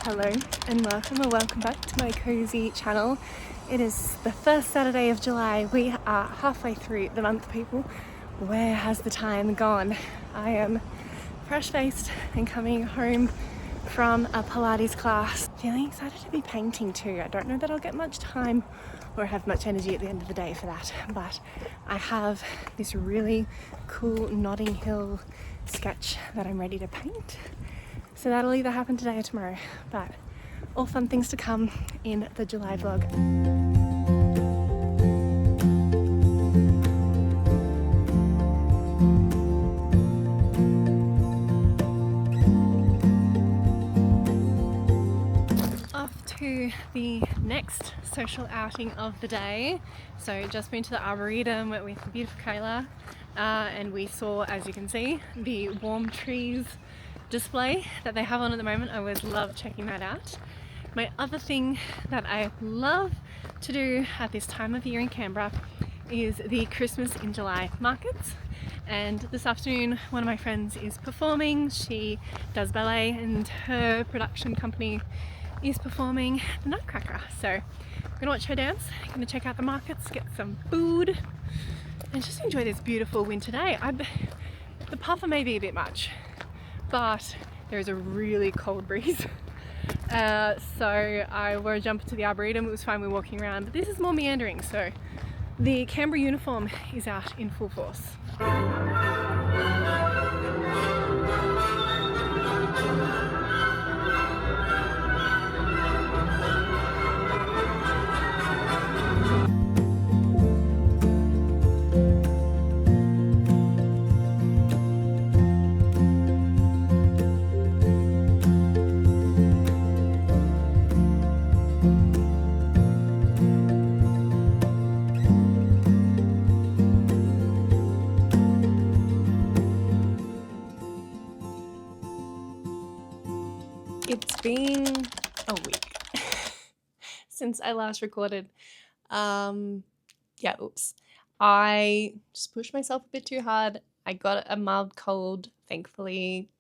Hello and welcome, or welcome back to my cozy channel. It is the first Saturday of July. We are halfway through the month, people. Where has the time gone? I am fresh-faced and coming home from a Pilates class. Feeling excited to be painting too. I don't know that I'll get much time or have much energy at the end of the day for that, but I have this really cool Notting Hill sketch that I'm ready to paint. So that'll either happen today or tomorrow, but all fun things to come in the July vlog. Off to the next social outing of the day. So just been to the Arboretum with the beautiful Kayla, and we saw, as you can see, the warm trees display that they have on at the moment. I always love checking that out. My other thing that I love to do at this time of year in Canberra is the Christmas in July markets. And this afternoon one of my friends is performing. She does ballet and her production company is performing the Nutcracker. So I'm gonna watch her dance, I'm gonna check out the markets, get some food and just enjoy this beautiful winter day. The puffer may be a bit much, but there is a really cold breeze. So I wore a jumper to the Arboretum. It was fine, we were walking around, but this is more meandering, so the Canberra uniform is out in full force. It's been a week since I last recorded. I just pushed myself a bit too hard. I got a mild cold, thankfully.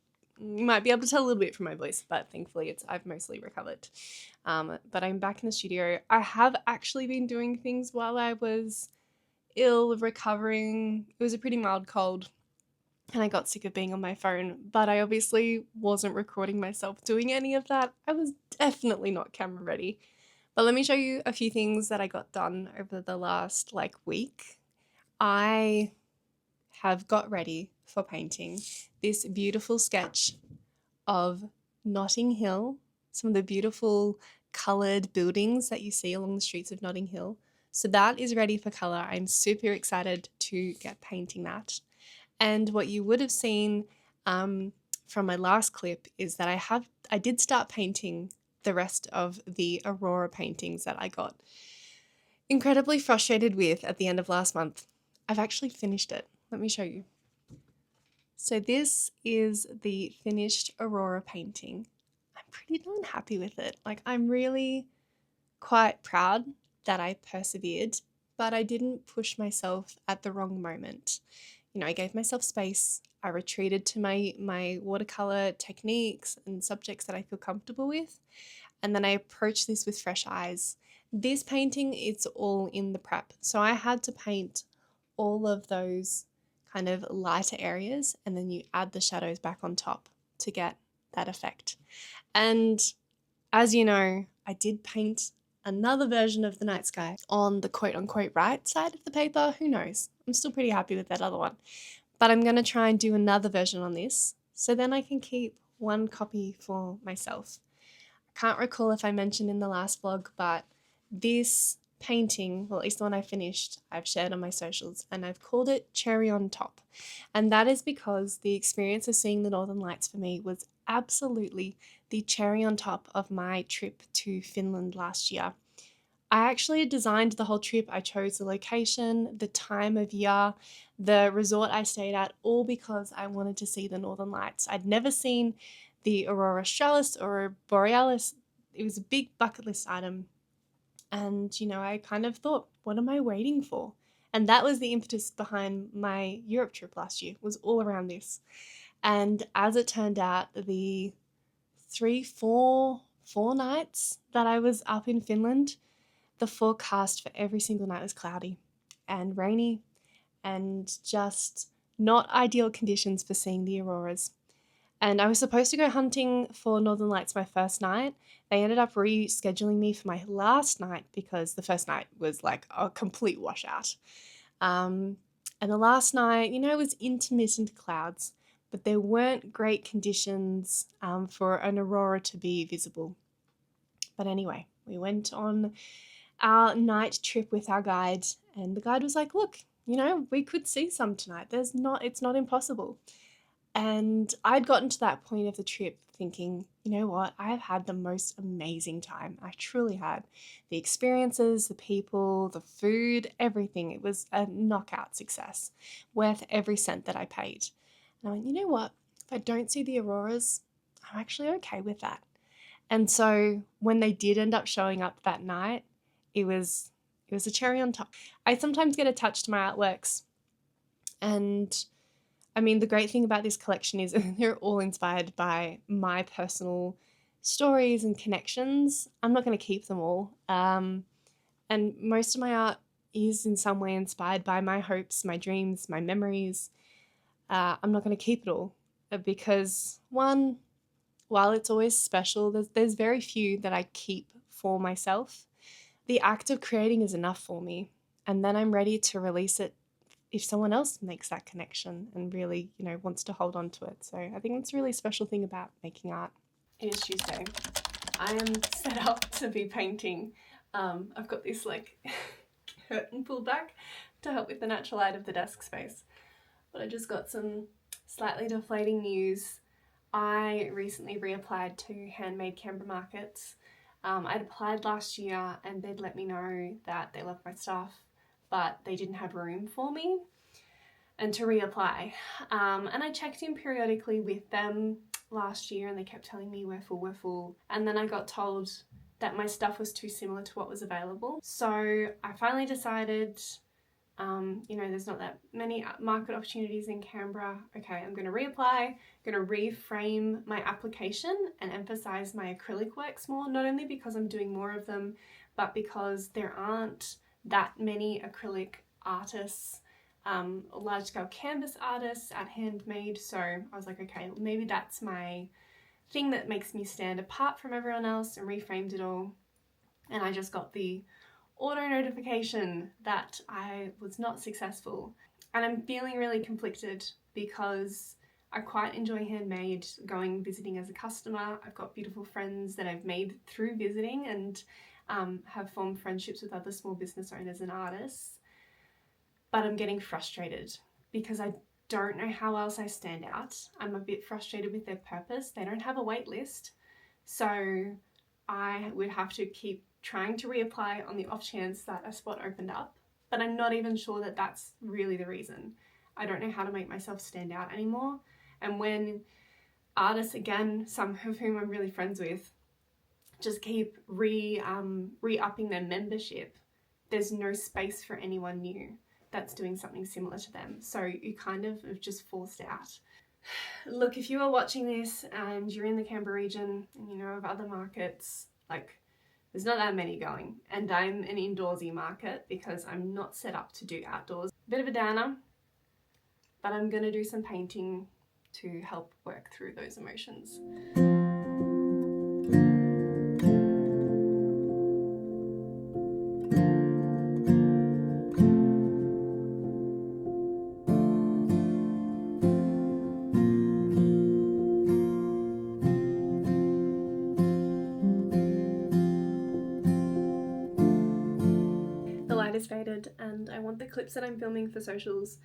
You might be able to tell a little bit from my voice, but thankfully I've mostly recovered. But I'm back in the studio. I have actually been doing things while I was ill, recovering. It was a pretty mild cold, and I got sick of being on my phone, but I obviously wasn't recording myself doing any of that. I was definitely not camera ready. But let me show you a few things that I got done over the last week. I have got ready for painting this beautiful sketch of Notting Hill, some of the beautiful coloured buildings that you see along the streets of Notting Hill. So that is ready for colour. I'm super excited to get painting that. And what you would have seen from my last clip is that I did start painting the rest of the Aurora paintings that I got incredibly frustrated with at the end of last month. I've actually finished it. Let me show you. So this is the finished Aurora painting. I'm pretty darn happy with it. I'm really quite proud that I persevered, but I didn't push myself at the wrong moment. I gave myself space. I retreated to my watercolour techniques and subjects that I feel comfortable with. And then I approached this with fresh eyes. This painting, it's all in the prep. So I had to paint all of those kind of lighter areas, and then you add the shadows back on top to get that effect. And as you know, I did paint another version of the night sky on the quote-unquote right side of the paper. Who knows? I'm still pretty happy with that other one. But I'm going to try and do another version on this, so then I can keep one copy for myself. I can't recall if I mentioned in the last vlog, but this painting, well, at least the one I finished, I've shared on my socials, and I've called it Cherry on Top. And that is because the experience of seeing the Northern Lights for me was absolutely the cherry on top of my trip to Finland last year. I actually designed the whole trip. I chose the location, the time of year, the resort I stayed at, all because I wanted to see the Northern Lights. I'd never seen the Aurora Australis or Borealis. It was a big bucket list item. And, I kind of thought, what am I waiting for? And that was the impetus behind my Europe trip last year, was all around this. And as it turned out, the 3, 4, 4 nights that I was up in Finland, the forecast for every single night was cloudy and rainy and just not ideal conditions for seeing the auroras. And I was supposed to go hunting for Northern Lights my first night. They ended up rescheduling me for my last night because the first night was like a complete washout. And the last night, it was intermittent clouds, but there weren't great conditions for an aurora to be visible. But anyway, we went on our night trip with our guide, and the guide was like, look, we could see some tonight. It's not impossible. And I'd gotten to that point of the trip thinking, you know what, I have had the most amazing time. I truly had. The experiences, the people, the food, everything. It was a knockout success, worth every cent that I paid. And I went, you know what, if I don't see the auroras, I'm actually okay with that. And so when they did end up showing up that night, it was a cherry on top. I sometimes get attached to my artworks, and I mean, the great thing about this collection is they're all inspired by my personal stories and connections. I'm not going to keep them all. And most of my art is in some way inspired by my hopes, my dreams, my memories. I'm not going to keep it all because, one, while it's always special, there's very few that I keep for myself. The act of creating is enough for me, and then I'm ready to release it if someone else makes that connection and really, wants to hold on to it. So I think that's a really special thing about making art. It is Tuesday. I am set up to be painting. I've got this curtain pulled back to help with the natural light of the desk space. But I just got some slightly deflating news. I recently reapplied to handmade Canberra markets. I'd applied last year and they'd let me know that they loved my stuff, but they didn't have room for me and to reapply. And I checked in periodically with them last year and they kept telling me we're full. And then I got told that my stuff was too similar to what was available. So I finally decided, there's not that many market opportunities in Canberra. Okay, I'm going to reapply, going to reframe my application and emphasize my acrylic works more, not only because I'm doing more of them, but because there aren't that many acrylic artists, large-scale canvas artists at Handmade. So I was like, okay, maybe that's my thing that makes me stand apart from everyone else, and reframed it all. And I just got the auto notification that I was not successful. And I'm feeling really conflicted because I quite enjoy handmade, visiting as a customer. I've got beautiful friends that I've made through visiting and have formed friendships with other small business owners and artists. But I'm getting frustrated because I don't know how else I stand out. I'm a bit frustrated with their purpose. They don't have a wait list. So I would have to keep trying to reapply on the off chance that a spot opened up. But I'm not even sure that that's really the reason. I don't know how to make myself stand out anymore. And when artists, again, some of whom I'm really friends with, just keep re-upping their membership, there's no space for anyone new that's doing something similar to them. So you kind of have just forced out. Look, if you are watching this and you're in the Canberra region and you know of other markets, there's not that many going. And I'm an indoorsy market because I'm not set up to do outdoors. Bit of a downer, but I'm gonna do some painting to help work through those emotions. The light is faded and I want the clips that I'm filming for socials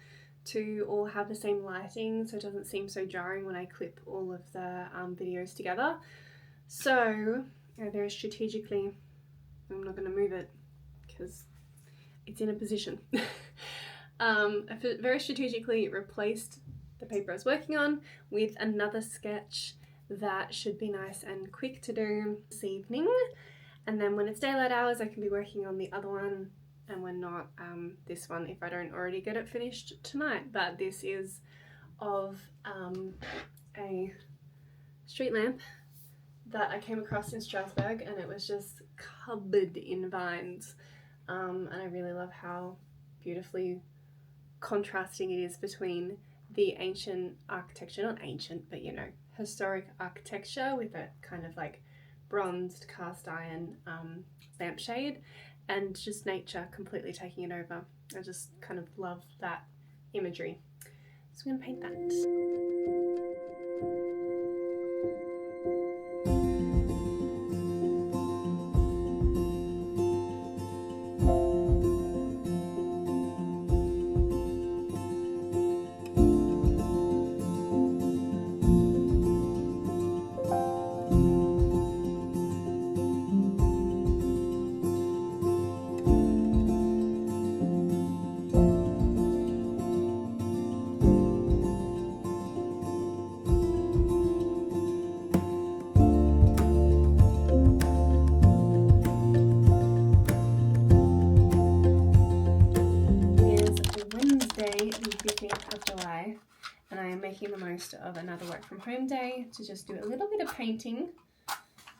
to all have the same lighting so it doesn't seem so jarring when I clip all of the videos together. So very strategically, I'm not going to move it because it's in a position. I very strategically replaced the paper I was working on with another sketch that should be nice and quick to do this evening. And then when it's daylight hours, I can be working on the other one, and when not, this one if I don't already get it finished tonight. But this is of a street lamp that I came across in Strasbourg, and it was just covered in vines. And I really love how beautifully contrasting it is between the ancient architecture, not ancient, but you know, historic architecture with that kind of like bronzed cast iron lampshade, and just nature completely taking it over. I just kind of love that imagery. So I'm going to paint that. The 15th of July, and I am making the most of another work from home day to just do a little bit of painting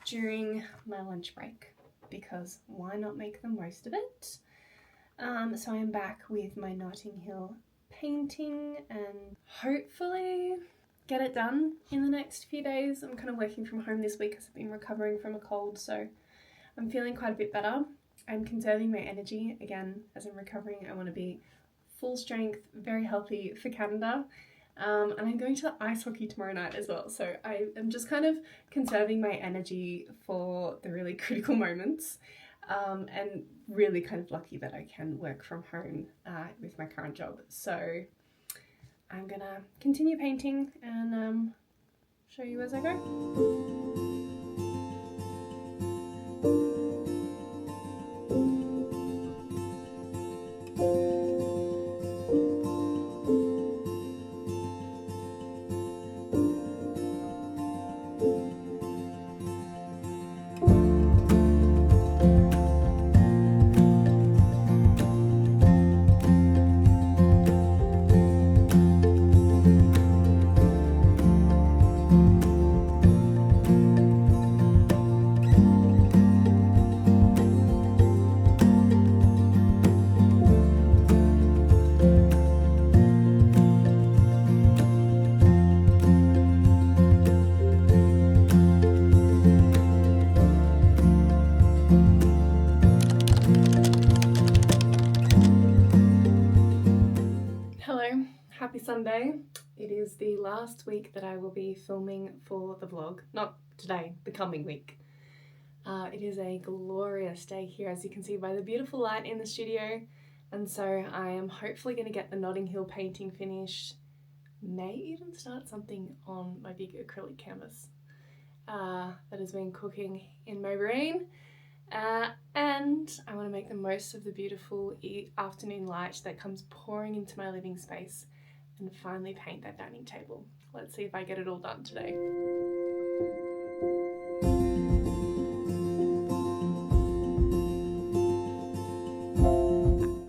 during my lunch break, because why not make the most of it? So I'm back with my Notting Hill painting and hopefully get it done in the next few days. I'm kind of working from home this week because I've been recovering from a cold, so I'm feeling quite a bit better. I'm conserving my energy again as I'm recovering. I want to be full strength, very healthy for Canada. And I'm going to the ice hockey tomorrow night as well. So I am just kind of conserving my energy for the really critical moments, and really kind of lucky that I can work from home with my current job. So I'm gonna continue painting and show you as I go. Hello, happy Sunday. It is the last week that I will be filming for the vlog. Not today, the coming week. It is a glorious day here, as you can see by the beautiful light in the studio. And so I am hopefully going to get the Notting Hill painting finished. May even start something on my big acrylic canvas that has been cooking in my brain. And I want to make the most of the beautiful afternoon light that comes pouring into my living space and finally paint that dining table. Let's see if I get it all done today.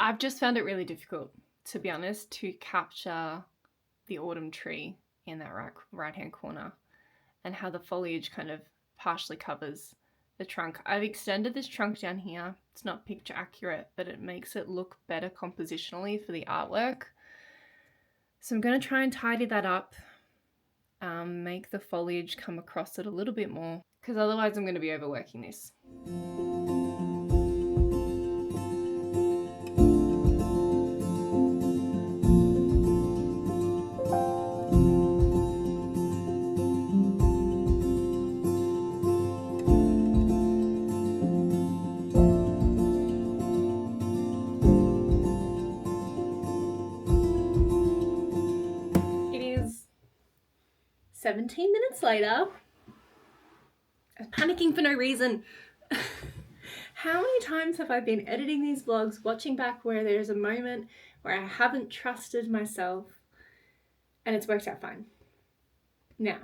I've just found it really difficult, to be honest, to capture the autumn tree in that right-hand corner and how the foliage kind of partially covers the trunk. I've extended this trunk down here. It's not picture accurate, but it makes it look better compositionally for the artwork. So I'm going to try and tidy that up, make the foliage come across it a little bit more, because otherwise I'm going to be overworking this. It is 17 minutes later. I was panicking for no reason. How many times have I been editing these vlogs, watching back where there's a moment where I haven't trusted myself and it's worked out fine? Now,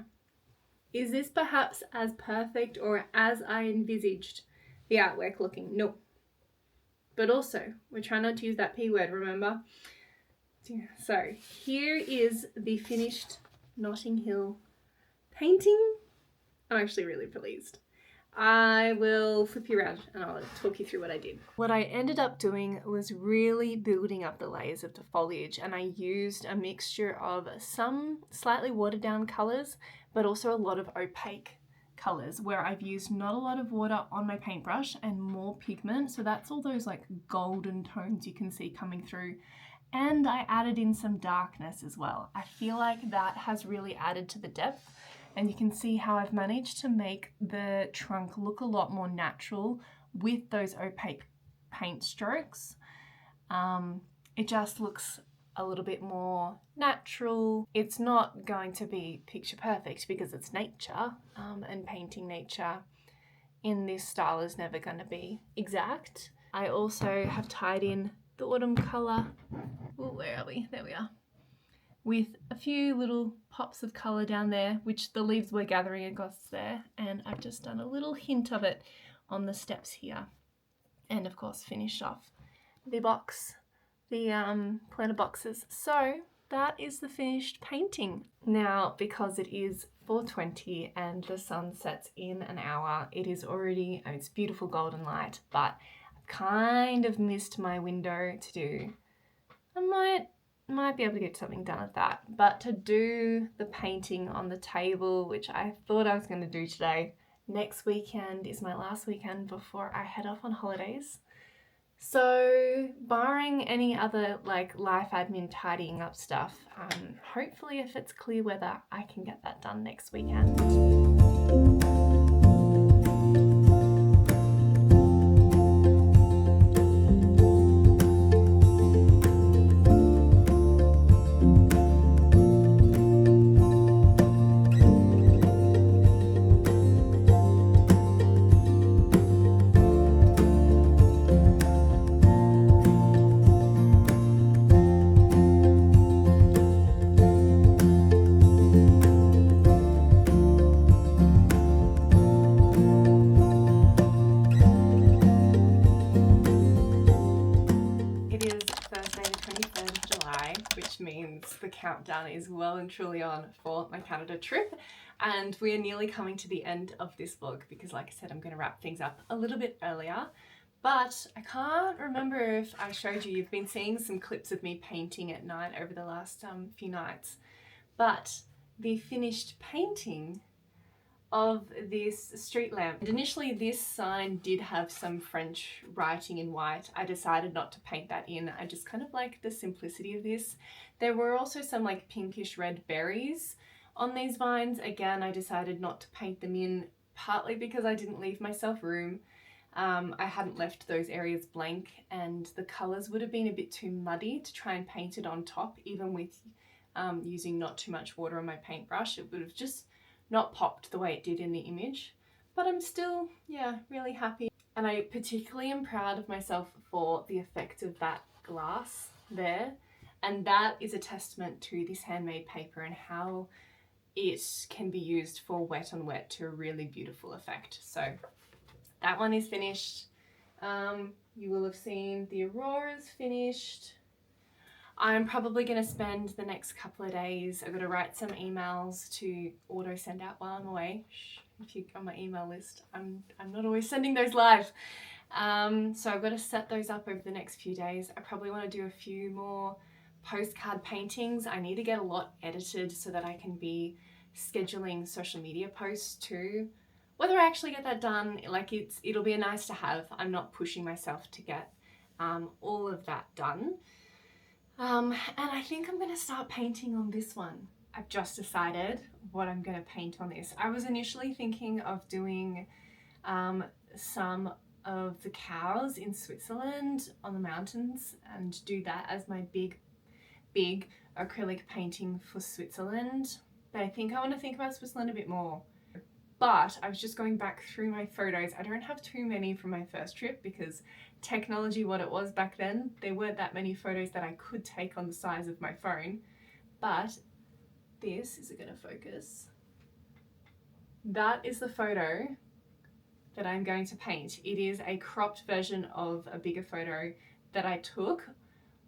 is this perhaps as perfect or as I envisaged the artwork looking? No. But also, we're trying not to use that P word, remember? So here is the finished Notting Hill painting. I'm actually really pleased. I will flip you around and I'll talk you through what I did. What I ended up doing was really building up the layers of the foliage, and I used a mixture of some slightly watered down colours, but also a lot of opaque colours where I've used not a lot of water on my paintbrush and more pigment. So that's all those like golden tones you can see coming through. And I added in some darkness as well. I feel like that has really added to the depth. And you can see how I've managed to make the trunk look a lot more natural with those opaque paint strokes. It just looks a little bit more natural. It's not going to be picture perfect because it's nature, and painting nature in this style is never going to be exact. I also have tied in the autumn colour. Ooh, where are we? There we are. With a few little pops of colour down there, which the leaves were gathering across there, and I've just done a little hint of it on the steps here. And of course finished off the planter boxes. So that is the finished painting. Now, because it is 4:20 and the sun sets in an hour, it is already, it's beautiful golden light, but I've kind of missed my window to do. I might be able to get something done with that, but to do the painting on the table, which I thought I was going to do today, next weekend is my last weekend before I head off on holidays. So barring any other like life admin tidying up stuff, hopefully if it's clear weather, I can get that done next weekend. Which means the countdown is well and truly on for my Canada trip, and we are nearly coming to the end of this vlog because, like I said, I'm going to wrap things up a little bit earlier. But I can't remember if I showed you. You've been seeing some clips of me painting at night over the last few nights, but the finished painting of this street lamp. And initially this sign did have some French writing in white. I decided not to paint that in. I just kind of like the simplicity of this. There were also some like pinkish red berries on these vines. Again, I decided not to paint them in, partly because I didn't leave myself room. I hadn't left those areas blank, and the colours would have been a bit too muddy to try and paint it on top, even with using not too much water on my paintbrush. It would have just not popped the way it did in the image. But I'm still, yeah, really happy. And I particularly am proud of myself for the effect of that glass there. And that is a testament to this handmade paper and how it can be used for wet on wet to a really beautiful effect. So that one is finished. You will have seen the aurora's finished. I'm probably going to spend the next couple of days, I've got to write some emails to auto send out while I'm away. Shh, if you're on my email list, I'm not always sending those live. So I've got to set those up over the next few days. I probably want to do a few more postcard paintings. I need to get a lot edited so that I can be scheduling social media posts too. Whether I actually get that done, like it'll be a nice to have. I'm not pushing myself to get all of that done. And I think I'm going to start painting on this one. I've just decided what I'm going to paint on this. I was initially thinking of doing some of the cows in Switzerland on the mountains and do that as my big acrylic painting for Switzerland. But I think I want to think about Switzerland a bit more. But I was just going back through my photos. I don't have too many from my first trip because technology, what it was back then, there weren't that many photos that I could take on the size of my phone. But this, is it going to focus? That is the photo that I'm going to paint. It is a cropped version of a bigger photo that I took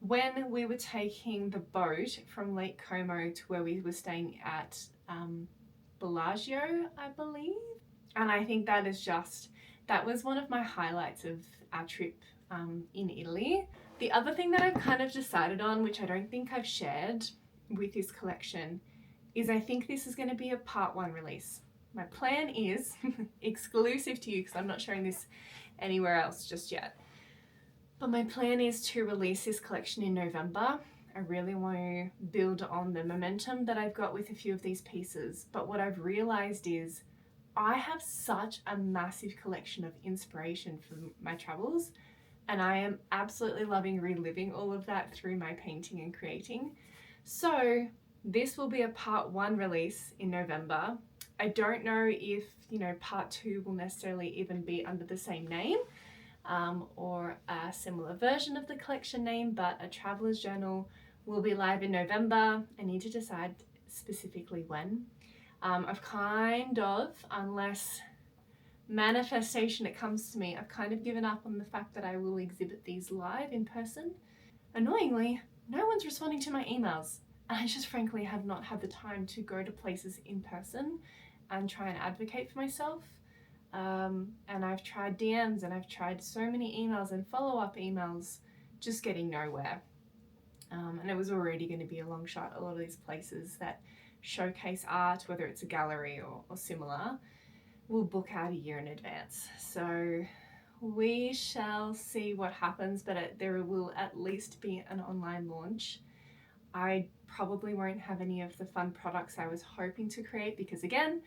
when we were taking the boat from Lake Como to where we were staying at Bellagio, I believe. And I think that was one of my highlights of our trip in Italy. The other thing that I've kind of decided on, which I don't think I've shared with this collection, is I think this is going to be a part 1 release. My plan is, exclusive to you because I'm not sharing this anywhere else just yet, but my plan is to release this collection in November. I really want to build on the momentum that I've got with a few of these pieces, but what I've realized is I have such a massive collection of inspiration from my travels, and I am absolutely loving reliving all of that through my painting and creating. So this will be a part 1 release in November. I don't know if, part 2 will necessarily even be under the same name or a similar version of the collection name, but a traveler's journal will be live in November. I need to decide specifically when. I've kind of, unless manifestation it comes to me, I've kind of given up on the fact that I will exhibit these live in person. Annoyingly, no one's responding to my emails, and I just frankly have not had the time to go to places in person and try and advocate for myself. And I've tried DMs and I've tried so many emails and follow-up emails, just getting nowhere. And it was already going to be a long shot. A lot of these places that showcase art, whether it's a gallery or similar, will book out a year in advance. So we shall see what happens, but there will at least be an online launch. I probably won't have any of the fun products I was hoping to create because, again,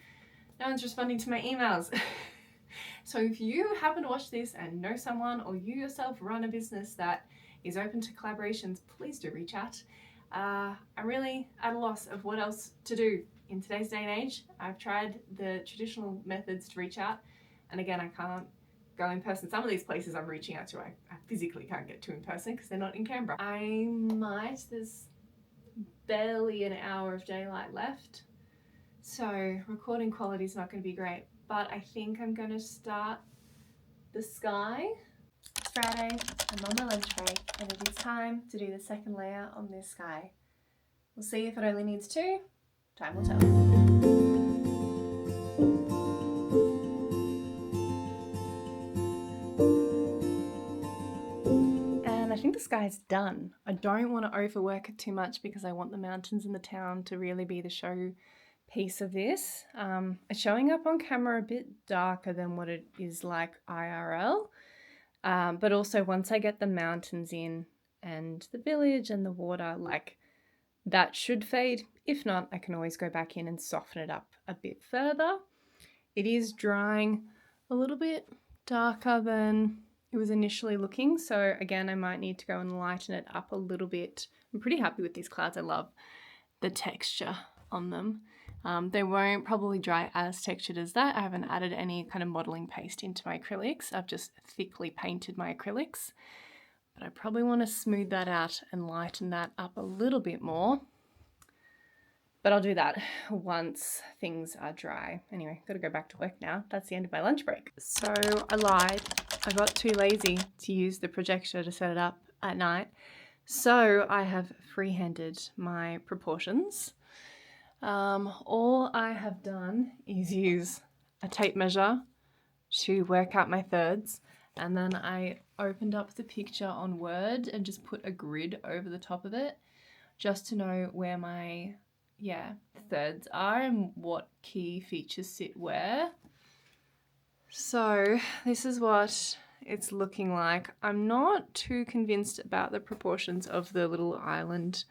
no one's responding to my emails. So if you happen to watch this and know someone, or you yourself run a business that is open to collaborations, please do reach out. I'm really at a loss of what else to do in today's day and age. I've tried the traditional methods to reach out, and again, I can't go in person. Some of these places I'm reaching out to, I physically can't get to in person because they're not in Canberra. There's barely an hour of daylight left, so recording quality is not going to be great, but I think I'm going to start the sky. It's Friday, I'm on my lunch break, and it is time to do the second layer on this sky. We'll see if it only needs 2. Time will tell. And I think the sky's done. I don't want to overwork it too much because I want the mountains in the town to really be the show piece of this. It's showing up on camera a bit darker than what it is like IRL. But also once I get the mountains in and the village and the water, that should fade. If not, I can always go back in and soften it up a bit further. It is drying a little bit darker than it was initially looking. So again, I might need to go and lighten it up a little bit. I'm pretty happy with these clouds. I love the texture on them. They won't probably dry as textured as that. I haven't added any kind of modeling paste into my acrylics. I've just thickly painted my acrylics. But I probably want to smooth that out and lighten that up a little bit more. But I'll do that once things are dry. Anyway, got to go back to work now. That's the end of my lunch break. So I lied. I got too lazy to use the projector to set it up at night. So I have freehanded my proportions. All I have done is use a tape measure to work out my thirds, and then I opened up the picture on Word and just put a grid over the top of it just to know where my thirds are and what key features sit where. So this is what it's looking like. I'm not too convinced about the proportions of the little island,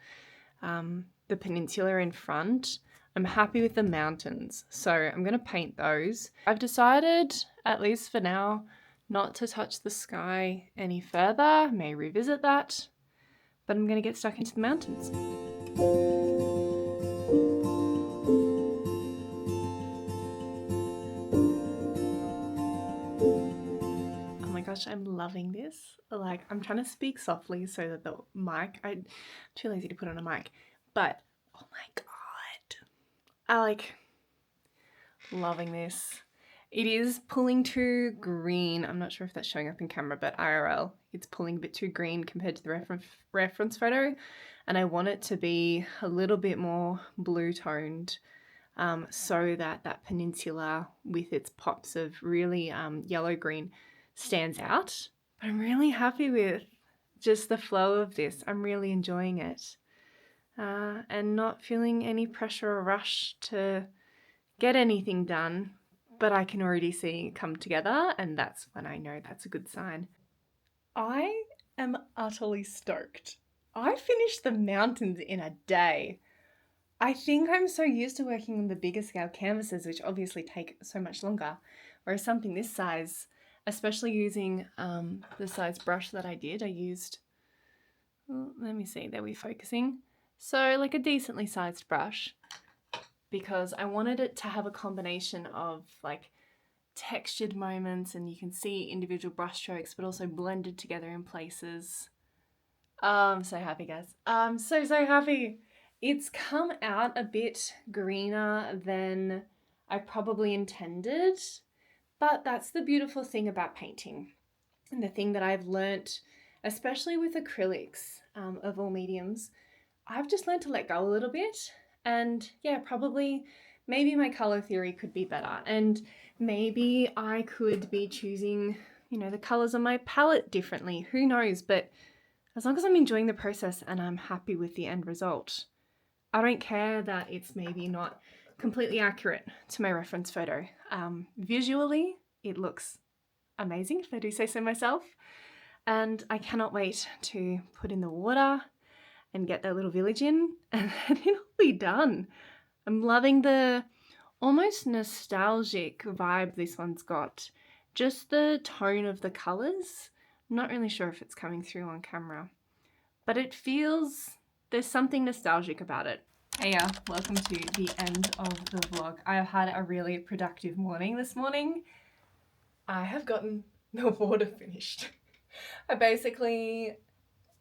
the peninsula in front. I'm happy with the mountains, so I'm going to paint those. I've decided, at least for now, not to touch the sky any further. I may revisit that, but I'm going to get stuck into the mountains. Oh my gosh, I'm loving this. I'm trying to speak softly so that the mic, I'm too lazy to put on a mic, but oh my god. I loving this. It is pulling too green. I'm not sure if that's showing up in camera, but IRL, it's pulling a bit too green compared to the reference photo. And I want it to be a little bit more blue toned. so that that peninsula with its pops of really yellow-green stands out. But I'm really happy with just the flow of this. I'm really enjoying it and not feeling any pressure or rush to get anything done, but I can already see it come together, and that's when I know that's a good sign. I am utterly stoked. I finished the mountains in a day. I think I'm so used to working on the bigger scale canvases, which obviously take so much longer, whereas something this size, especially using the size brush that I used, well, let me see, there we're focusing. So like a decently sized brush, because I wanted it to have a combination of like textured moments, and you can see individual brush strokes, but also blended together in places. I'm so happy, guys. I'm so happy. It's come out a bit greener than I probably intended, but that's the beautiful thing about painting. And the thing that I've learnt, especially with acrylics of all mediums, I've just learned to let go a little bit. And yeah, probably maybe my color theory could be better. And maybe I could be choosing, you know, the colors on my palette differently. Who knows? But as long as I'm enjoying the process and I'm happy with the end result, I don't care that it's maybe not completely accurate to my reference photo. Visually, it looks amazing, if I do say so myself. And I cannot wait to put in the water and get that little village in, and then it'll be done. I'm loving the almost nostalgic vibe this one's got. Just the tone of the colours. I'm not really sure if it's coming through on camera, but it feels, there's something nostalgic about it. Hey, welcome to the end of the vlog. I have had a really productive morning this morning. I have gotten the water finished. I basically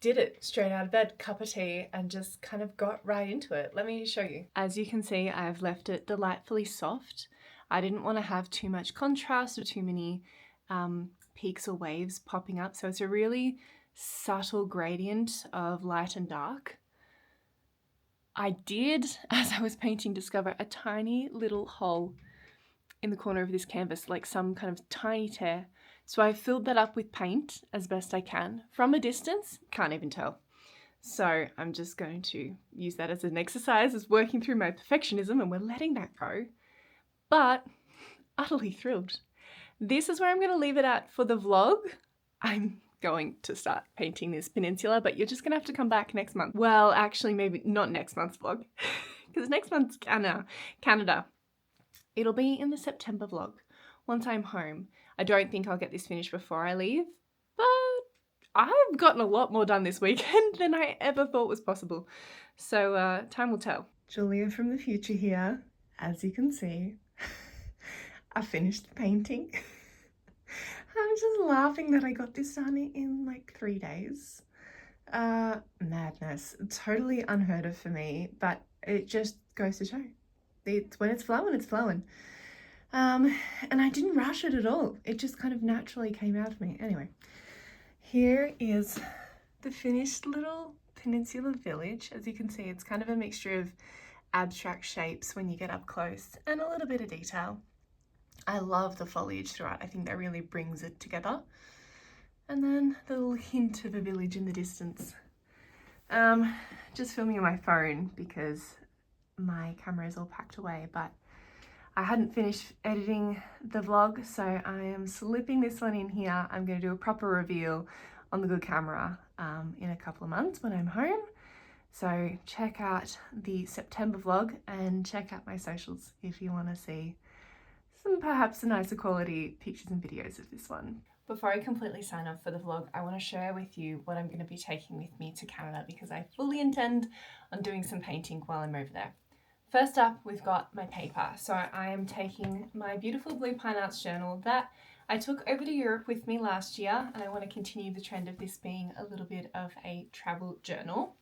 did it straight out of bed, cup of tea, and just kind of got right into it. Let me show you. As you can see, I've left it delightfully soft. I didn't want to have too much contrast or too many peaks or waves popping up. So it's a really subtle gradient of light and dark. I did, as I was painting, discover a tiny little hole in the corner of this canvas, like some kind of tiny tear. So I filled that up with paint as best I can. From a distance, can't even tell. So I'm just going to use that as an exercise, as working through my perfectionism, and we're letting that go. But utterly thrilled. This is where I'm going to leave it at for the vlog. I'm going to start painting this peninsula, but you're just going to have to come back next month. Well, actually, maybe not next month's vlog, because next month's Canada. It'll be in the September vlog, once I'm home. I don't think I'll get this finished before I leave, but I've gotten a lot more done this weekend than I ever thought was possible. So time will tell. Julia from the future here. As you can see, I finished the painting. I'm just laughing that I got this done in like 3 days. Madness. Totally unheard of for me, but it just goes to show. When it's flowing, it's flowing. And I didn't rush it at all. It just kind of naturally came out of me. Anyway, here is the finished little peninsula village. As you can see, it's kind of a mixture of abstract shapes when you get up close and a little bit of detail. I love the foliage throughout. I think that really brings it together. And then the little hint of a village in the distance. Just filming on my phone because my camera is all packed away, but I hadn't finished editing the vlog, so I am slipping this one in here. I'm going to do a proper reveal on the good camera in a couple of months when I'm home. So check out the September vlog and check out my socials if you want to see some perhaps nicer quality pictures and videos of this one. Before I completely sign off for the vlog, I want to share with you what I'm going to be taking with me to Canada, because I fully intend on doing some painting while I'm over there. First up, we've got my paper. So I am taking my beautiful Blue Pine Arts journal that I took over to Europe with me last year, and I want to continue the trend of this being a little bit of a travel journal.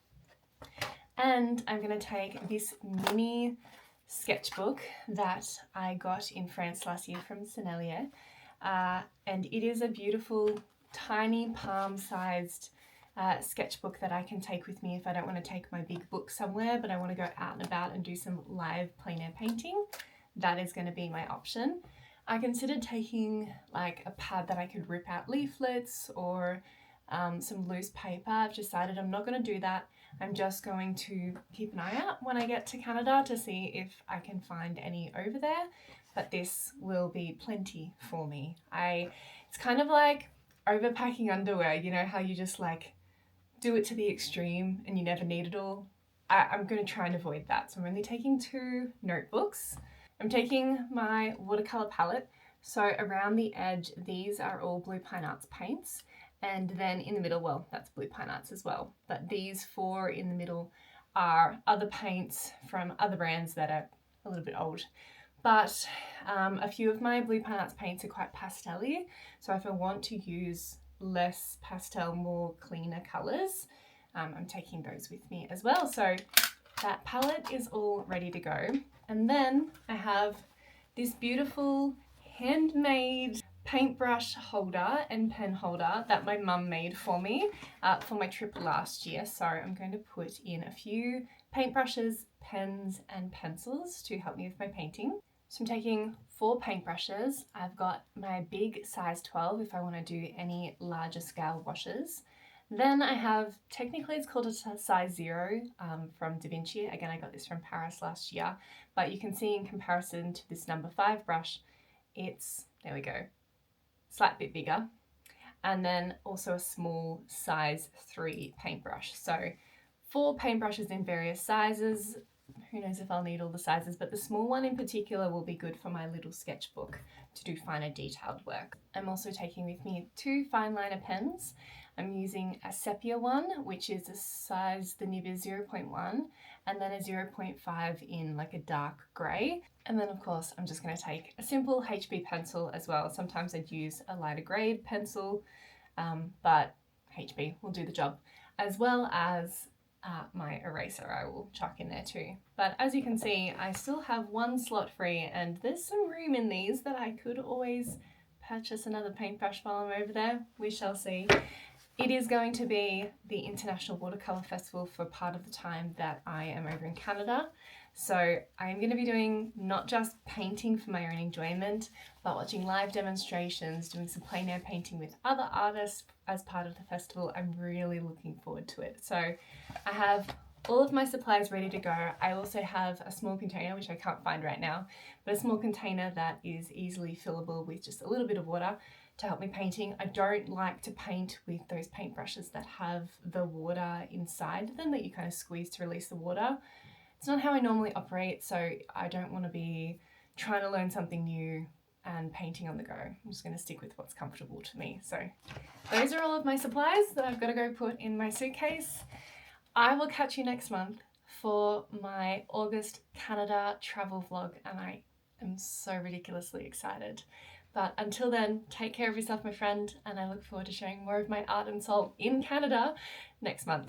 And I'm going to take this mini sketchbook that I got in France last year from Sennelier. And it is a beautiful, tiny palm-sized sketchbook that I can take with me if I don't want to take my big book somewhere, but I want to go out and about and do some live plein air painting. That is going to be my option. I considered taking like a pad that I could rip out leaflets or some loose paper. I've decided I'm not going to do that. I'm just going to keep an eye out when I get to Canada to see if I can find any over there, but this will be plenty for me. It's kind of like overpacking underwear, you know how you just like do it to the extreme and you never need it all? I'm going to try and avoid that. So I'm only taking 2 notebooks. I'm taking my watercolour palette. So around the edge, these are all Blue Pine Arts paints. And then in the middle, well, that's Blue Pine Arts as well. But these 4 in the middle are other paints from other brands that are a little bit old. But a few of my Blue Pine Arts paints are quite pastel-y. So if I want to use less pastel, more cleaner colours, I'm taking those with me as well. So that palette is all ready to go. And then I have this beautiful handmade paintbrush holder and pen holder that my mum made for me for my trip last year. So I'm going to put in a few paintbrushes, pens and pencils to help me with my painting. So I'm taking 4 paintbrushes. I've got my big size 12 if I want to do any larger scale washes. Then I have, technically it's called a size 0 from Da Vinci. Again, I got this from Paris last year, but you can see in comparison to this number 5 brush, it's, there we go, slight bit bigger. And then also a small size 3 paintbrush. So 4 paintbrushes in various sizes. Who knows if I'll need all the sizes, but the small one in particular will be good for my little sketchbook to do finer detailed work. I'm also taking with me 2 fine liner pens. I'm using a sepia one, which is a size, the nib is 0.1, and then a 0.5 in like a dark grey. And then of course, I'm just going to take a simple HB pencil as well. Sometimes I'd use a lighter grade pencil, but HB will do the job, as well as my eraser I will chuck in there too. But as you can see, I still have 1 slot free, and there's some room in these that I could always purchase another paintbrush while I'm over there. We shall see. It is going to be the International Watercolour Festival for part of the time that I am over in Canada. So I'm going to be doing not just painting for my own enjoyment, but watching live demonstrations, doing some plein air painting with other artists as part of the festival. I'm really looking forward to it. So I have all of my supplies ready to go. I also have a small container, which I can't find right now, but a small container that is easily fillable with just a little bit of water to help me painting. I don't like to paint with those paintbrushes that have the water inside them that you kind of squeeze to release the water. It's not how I normally operate, so I don't want to be trying to learn something new and painting on the go. I'm just going to stick with what's comfortable to me. So those are all of my supplies that I've got to go put in my suitcase. I will catch you next month for my August Canada travel vlog, and I am so ridiculously excited. But until then, take care of yourself, my friend, and I look forward to sharing more of my art and soul in Canada next month.